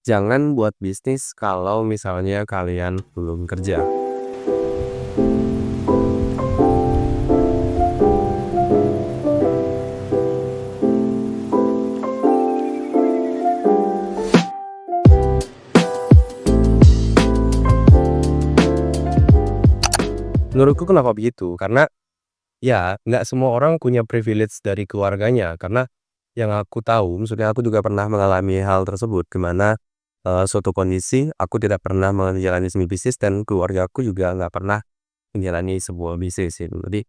Jangan buat bisnis kalau misalnya kalian belum kerja. Menurutku kenapa begitu? Karena ya nggak semua orang punya privilege dari keluarganya. Karena yang aku tahu, maksudnya aku juga pernah mengalami hal tersebut, di mana suatu kondisi aku tidak pernah menjalani sebuah bisnis dan keluarga aku juga nggak pernah menjalani sebuah bisnis gitu. Jadi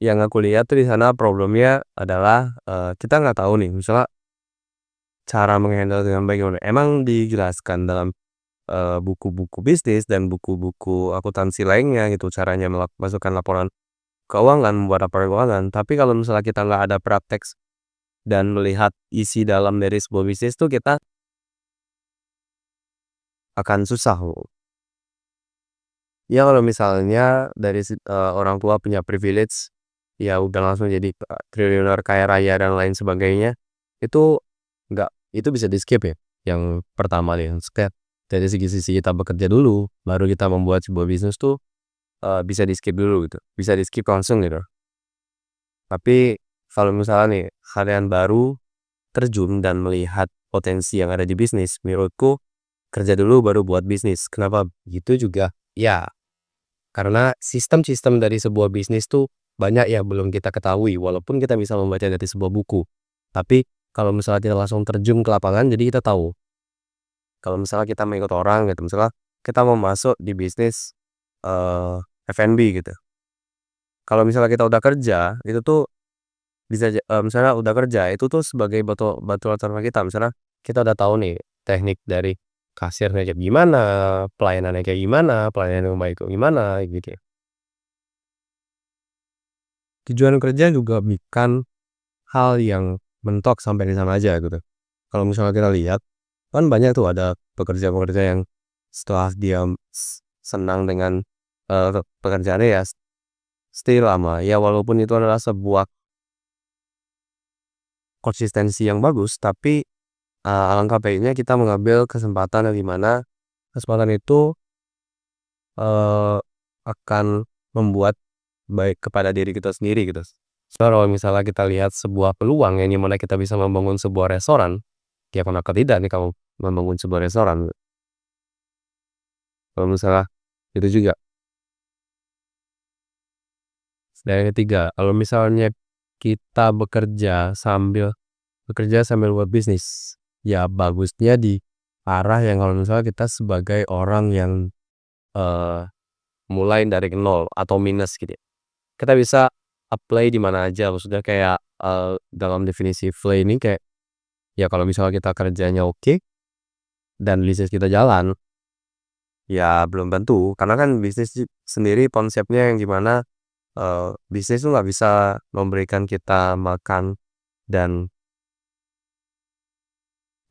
yang aku lihat tuh di sana problemnya adalah kita nggak tahu nih, misalnya cara menghandle dengan bagaimana. Emang dijelaskan dalam buku-buku bisnis dan buku-buku akuntansi lainnya gitu, caranya masukkan laporan keuangan, membuat laporan keuangan. Tapi kalau misalnya kita nggak ada praktek dan melihat isi dalam dari sebuah bisnis tuh kita akan susah. Ya kalau misalnya dari orang tua punya privilege, ya udah langsung jadi triliuner kaya raya dan lain sebagainya, itu itu bisa di-skip ya. Yang pertama nih, step dari sisi kita bekerja dulu, baru kita membuat sebuah bisnis tuh bisa di-skip dulu gitu, bisa di-skip langsung gitu. Tapi kalau misalnya nih kalian baru terjun dan melihat potensi yang ada di bisnis, menurutku kerja dulu baru buat bisnis. Kenapa begitu juga? Ya, karena sistem-sistem dari sebuah bisnis tuh banyak yang belum kita ketahui, walaupun kita bisa membaca dari sebuah buku. Tapi kalau misalnya kita langsung terjun ke lapangan, jadi kita tahu. Kalau misalnya kita mengikut orang gitu, misalnya kita mau masuk di bisnis F&B gitu. Kalau misalnya kita udah kerja, itu tuh misalnya udah kerja, itu tuh sebagai batu batu loncatan kita. Misalnya kita udah tahu nih teknik dari kasirnya kayak gimana, pelayanannya kayak gimana, pelayanan yang baik kayak gimana gitu ya. Tujuan kerja juga bukan hal yang mentok sampai di sana aja gitu. Kalau misalnya kita lihat, kan banyak tuh ada pekerja-pekerja yang setelah dia senang dengan pekerjaannya ya stay lama. Ya walaupun itu adalah sebuah konsistensi yang bagus, tapi alangkah baiknya kita mengambil kesempatan yang dimana kesempatan itu akan membuat baik kepada diri kita sendiri gitu. So, kalau misalnya kita lihat sebuah peluang yang dimana kita bisa membangun sebuah restoran, ya kenapa tidak nih kamu membangun sebuah restoran? Kalau misalnya itu juga. Dan yang ketiga, kalau misalnya kita bekerja sambil buat bisnis, ya bagusnya di arah yang kalau misalnya kita sebagai orang yang eh, mulai dari nol atau minus gitu ya. Kita bisa apply di mana aja, maksudnya kayak dalam definisi play ini kayak ya kalau misalnya kita kerjanya oke dan bisnis kita jalan, ya belum tentu karena kan bisnis sendiri konsepnya yang gimana bisnis itu nggak bisa memberikan kita makan dan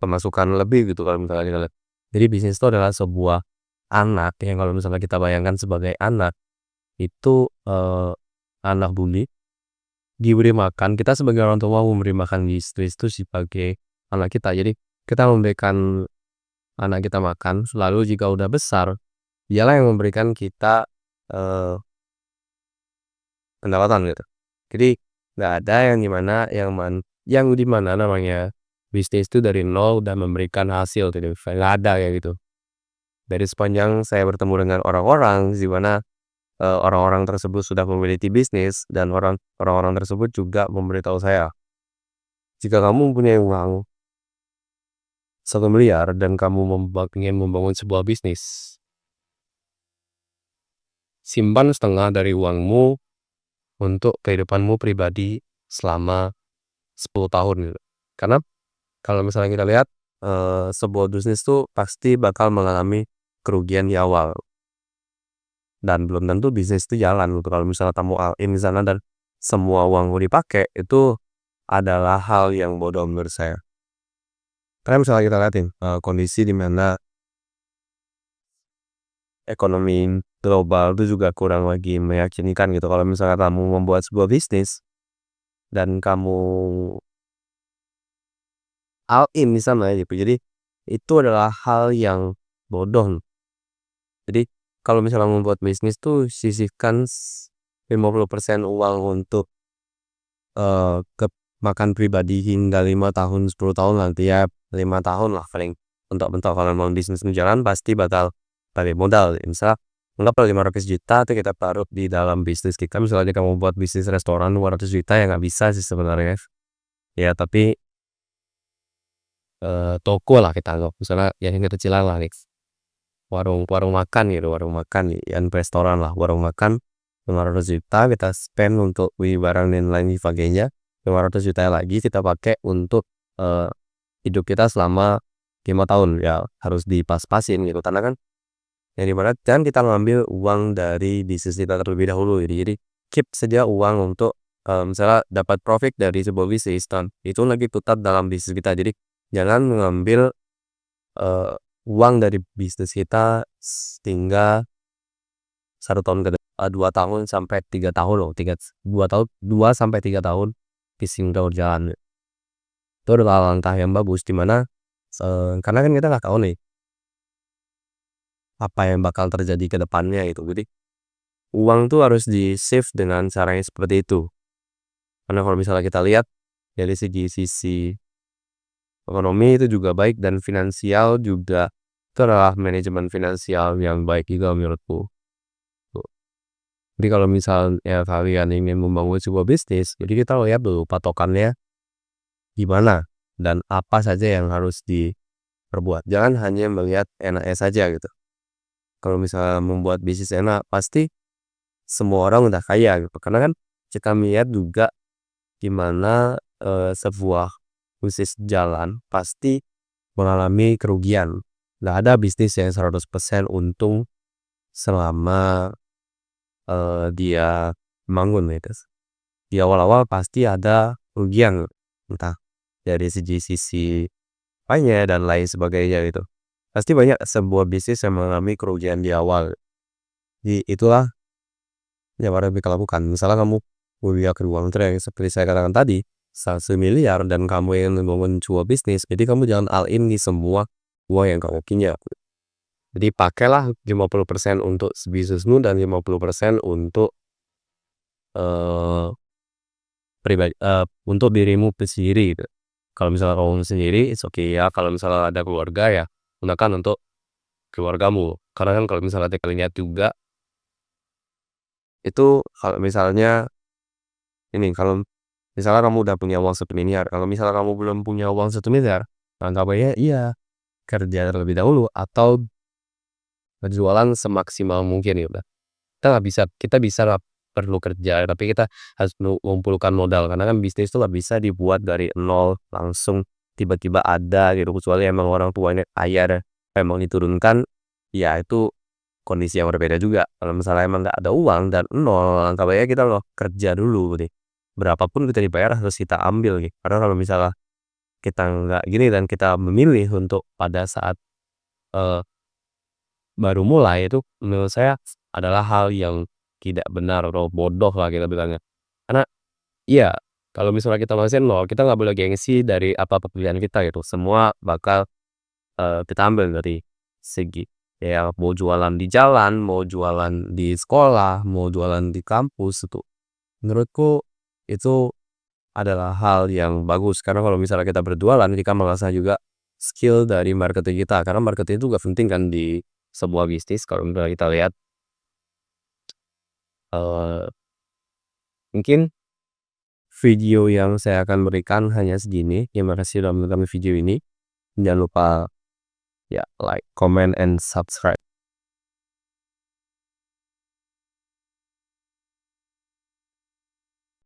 pemasukan lebih gitu kalau misalnya kita lihat. Jadi bisnis itu adalah sebuah anak yang kalau misalnya kita bayangkan sebagai anak itu anak bumi diberi makan, kita sebagai orang tua memberi makan bisnis itu sebagai anak kita. Jadi kita memberikan anak kita makan, lalu jika udah besar, dialah yang memberikan kita eh, pendapatan gitu. Jadi nggak ada yang dimana namanya bisnis itu dari nol dan memberikan hasil gitu. Nggak ada kayak gitu. Dari sepanjang saya bertemu dengan orang-orang di mana orang-orang tersebut sudah memiliki bisnis dan orang-orang tersebut juga memberitahu saya, jika kamu punya uang 1 miliar dan kamu ingin membangun sebuah bisnis, simpan setengah dari uangmu untuk kehidupanmu pribadi selama 10 tahun gitu. Karena kalau misalnya kita lihat sebuah bisnis tuh pasti bakal mengalami kerugian di awal dan belum tentu bisnis itu jalan gitu. Kalau misalnya kamu all in di sana dan semua uangmu dipakai, itu adalah hal yang bodoh menurut saya. Karena misalnya kita lihatin kondisi di mana ekonomi global itu juga kurang lagi meyakinkan gitu. Kalau misalnya kamu membuat sebuah bisnis dan kamu all in di sana gitu. Jadi itu adalah hal yang bodoh. Jadi kalau misalnya membuat bisnis tuh sisihkan 50% uang untuk ke makan pribadi hingga 5 tahun, 10 tahun nanti ya, 5 tahun lah paling mentok-mentok kalau mau bisnis ini jalan pasti bakal balik modal. Misal anggaplah 500 juta tuh kita taruh di dalam bisnis kita, misalnya kamu buat bisnis restoran 200 juta ya nggak bisa sih sebenarnya. Ya tapi toko lah kita anggap, misalnya ya yang kecilan lah nih, warung makan gitu, warung makan ya restoran lah, warung makan 500 juta kita spend untuk beli barang dan lain sebagainya, 500 juta lagi kita pakai untuk hidup kita selama 5 tahun ya harus dipas-pasin gitu, karena kan yang dimana jangan kita ngambil uang dari bisnis kita terlebih dahulu gitu. Jadi keep saja uang untuk misalnya dapat profit dari sebuah bisnis dan itu lagi tetap dalam bisnis kita. Jadi jangan mengambil uang dari bisnis kita hingga 1 tahun ke depan, 2 tahun sampai 3 tahun loh, 2 tahun 2 sampai 3 tahun bisnis udah berjalan. Itu adalah langkah yang bagus dimana karena kan kita nggak tahu nih apa yang bakal terjadi ke depannya itu. Jadi uang tuh harus di save dengan caranya seperti itu. Karena kalau misalnya kita lihat dari sisi ekonomi itu juga baik dan finansial juga, itu adalah manajemen finansial yang baik juga menurutku. Tuh. Jadi kalau misalnya kalian ingin membangun sebuah bisnis, jadi kita lihat dulu patokannya gimana dan apa saja yang harus diperbuat. Jangan hanya melihat enaknya saja gitu. Kalau misalnya membuat bisnis enak, pasti semua orang udah kaya gitu. Karena kan kita melihat juga gimana sebuah bisnis jalan pasti mengalami kerugian. Nggak ada bisnis yang 100% untung selama dia bangun gitu. Di awal-awal pasti ada kerugian, entah dari sisi apanya dan lain sebagainya gitu. Pasti banyak sebuah bisnis yang mengalami kerugian di awal. Jadi itulah yang harus kita lakukan. Misalnya kamu punya uang yang seperti saya katakan tadi 1 miliar dan kamu yang membangun sebuah bisnis, jadi kamu jangan all in di semua uang yang kamu punya. Jadi pakailah 50% untuk bisnismu dan 50% untuk pribadi, untuk dirimu sendiri gitu. Kalau misalnya kamu sendiri it's okay ya, kalau misalnya ada keluarga ya gunakan untuk keluargamu. Karena kan kalau misalnya kita lihat juga itu kalau misalnya ini, kalau misalnya kamu udah punya uang 1 miliar, kalau misalnya kamu belum punya uang 1 miliar, langkah baiknya iya kerja terlebih dahulu atau berjualan semaksimal mungkin ya udah. Kita bisa nggak perlu kerja, tapi kita harus mengumpulkan modal karena kan bisnis itu nggak bisa dibuat dari nol langsung tiba-tiba ada gitu, kecuali emang orang tuanya kaya dan emang diturunkan, ya itu kondisi yang berbeda juga. Kalau misalnya emang nggak ada uang dan nol, langkah baiknya kita loh kerja dulu gitu. Berapapun kita dibayar harus kita ambil gitu. Karena kalau misalnya kita nggak gini dan kita memilih untuk pada saat eh, baru mulai, itu menurut saya adalah hal yang tidak benar atau bodoh lah kita bilangnya. Karena iya, kalau misalnya kita masih nol, kita nggak boleh gengsi dari apa pekerjaan kita gitu. Semua bakal kita ambil dari segi ya mau jualan di jalan, mau jualan di sekolah, mau jualan di kampus itu. Menurutku itu adalah hal yang bagus karena kalau misalnya kita berjualan, kita merasa juga skill dari marketing kita, karena marketing itu juga penting kan di sebuah bisnis. Kalau misalnya kita lihat eh, mungkin video yang saya akan berikan hanya segini. Terima kasih sudah menonton video ini. Jangan lupa ya like, comment, and subscribe.